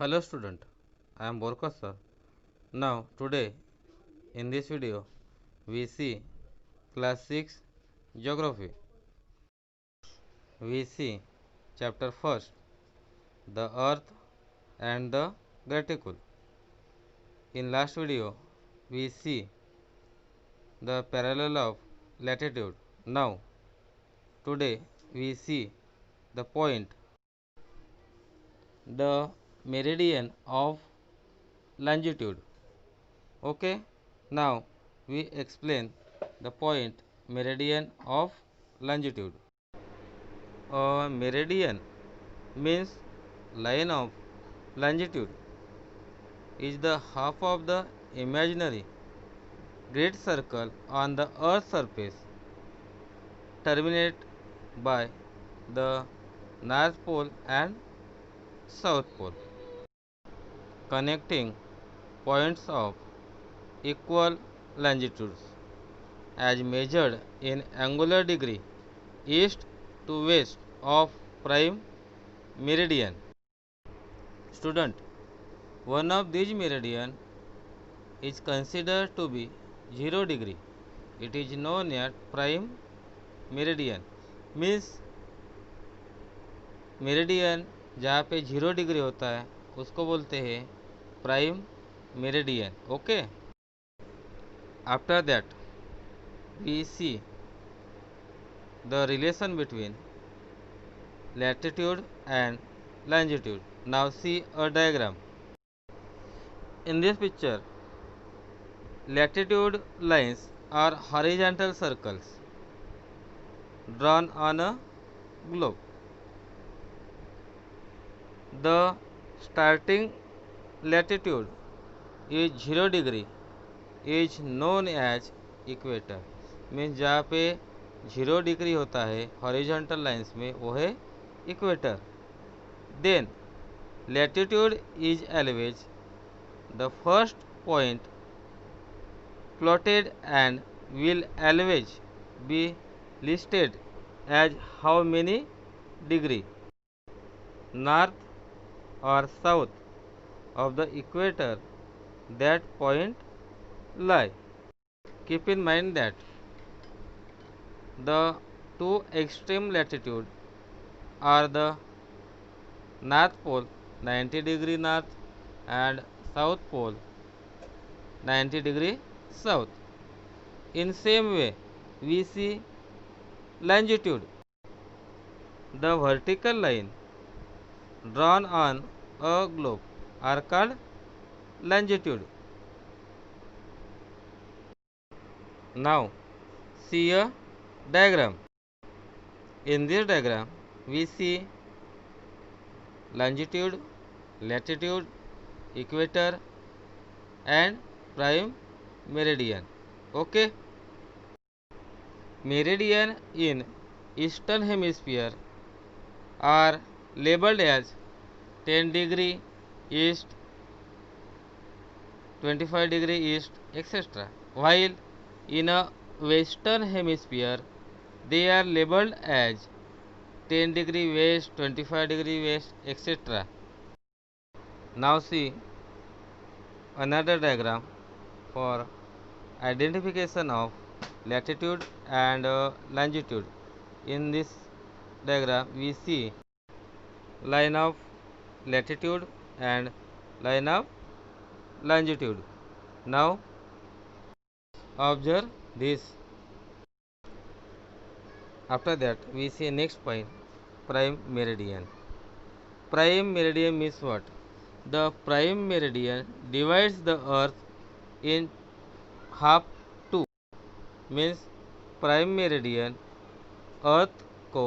Hello student, I am Borka sir. Now today in this video we see class 6 geography. We see chapter first, the earth and the reticule. In last video we see the parallel of latitude. Now today we see the point, the meridian of longitude. Okay, now we explain the point meridian of longitude. A meridian means line of longitude is the half of the imaginary great circle on the earth's surface terminate by the north pole and south pole, connecting points of equal longitudes as measured in angular degree east to west of prime meridian. Student, one of these meridian is considered to be 0 degree. It is known as prime meridian. Means meridian जहाँ पे 0 degree होता है उसको बोलते हैं prime meridian. Okay, after that we see the relation between latitude and longitude. Now see a diagram. In this picture, latitude lines are horizontal circles drawn on a globe. The starting latitude is 0 degree is known as equator. Means जहाँ पे 0 degree होता है horizontal lines में वो है equator. Then latitude is always the first point plotted and will always be listed as how many degree north or south of the equator that point lie. Keep in mind that the two extreme latitude are the north pole 90 degree north and south pole 90 degree south. In same way we see longitude. The vertical line drawn on a globe are called longitude. Now see a diagram. In this diagram we see longitude, latitude, equator and prime meridian. Okay, meridian in eastern hemisphere are labeled as 10 degree east, 25 degree east, etc. While in a western hemisphere they are labeled as 10 degree west, 25 degree west, etc. Now see another diagram for identification of latitude and longitude. In this diagram we see line of latitude and line of longitude. Now observe this. After that we see next point, prime meridian. Prime meridian means what? The prime meridian divides the earth in half two. Means prime meridian earth को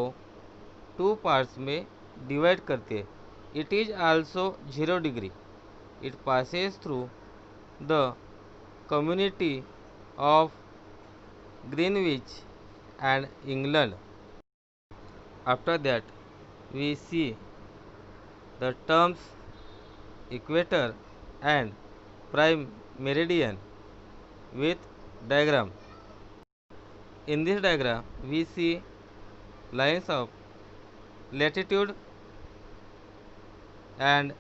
2 parts में divide करती है. It is also 0 degree. It passes through the community of Greenwich and England. After that we see the terms equator and prime meridian with diagram. In this diagram we see lines of latitude and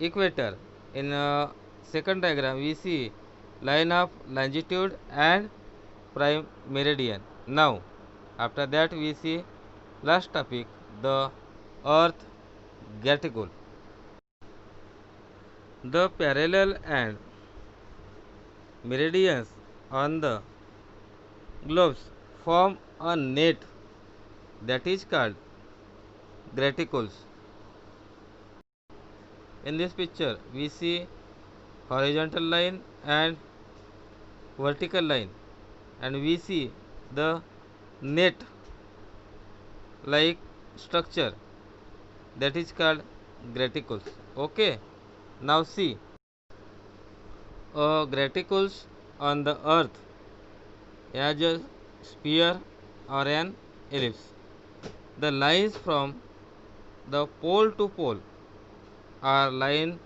equator. In second diagram we see line of longitude and prime meridian. Now after that we see last topic, the earth vertical. The parallel and meridians on the globes form a net that is called graticles. In this picture we see horizontal line and vertical line, and we see the net like structure that is called graticles. Okay, now see graticles on the earth as a sphere or an ellipse. The lines from the pole to pole are line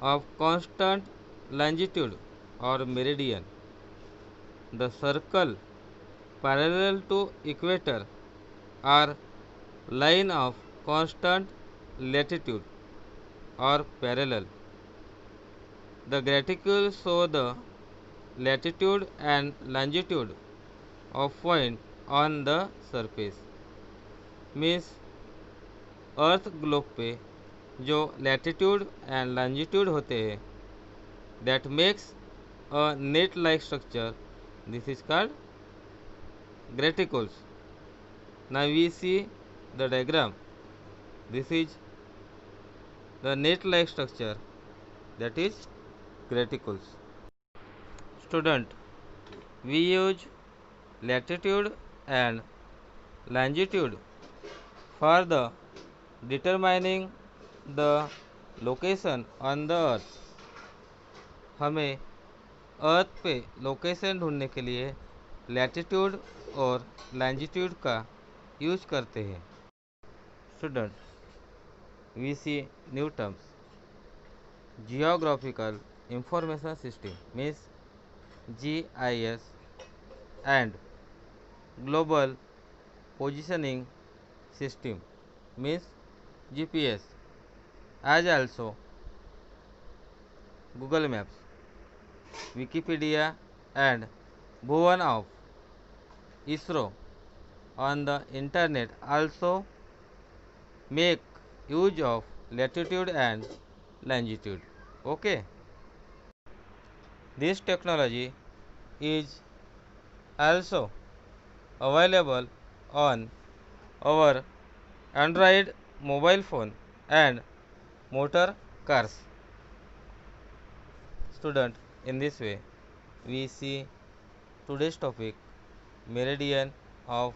of constant longitude or meridian. The circle parallel to equator are line of constant latitude or parallel. The graticles show the latitude and longitude of point on the surface. Means earth globe पे जो latitude and longitude होते हैं that makes a net like structure, this is called graticles. Now we see the diagram. This is the net like structure, that is graticles. Student, we use latitude and longitude for the determining the location on the earth. हमें अर्थ पे location ढूंढने के लिए latitude और longitude का use करते हैं. Student, we see new terms. Geographical information system means GIS and global positioning system means GPS, as also Google Maps, Wikipedia and Bhuvan of ISRO on the internet also make use of latitude and longitude. Okay, this technology is also available on our Android mobile phone and motor cars. Student, in this way we see today's topic, meridian of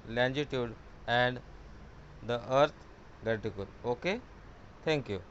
longitude and the earth vertical. Okay, thank you.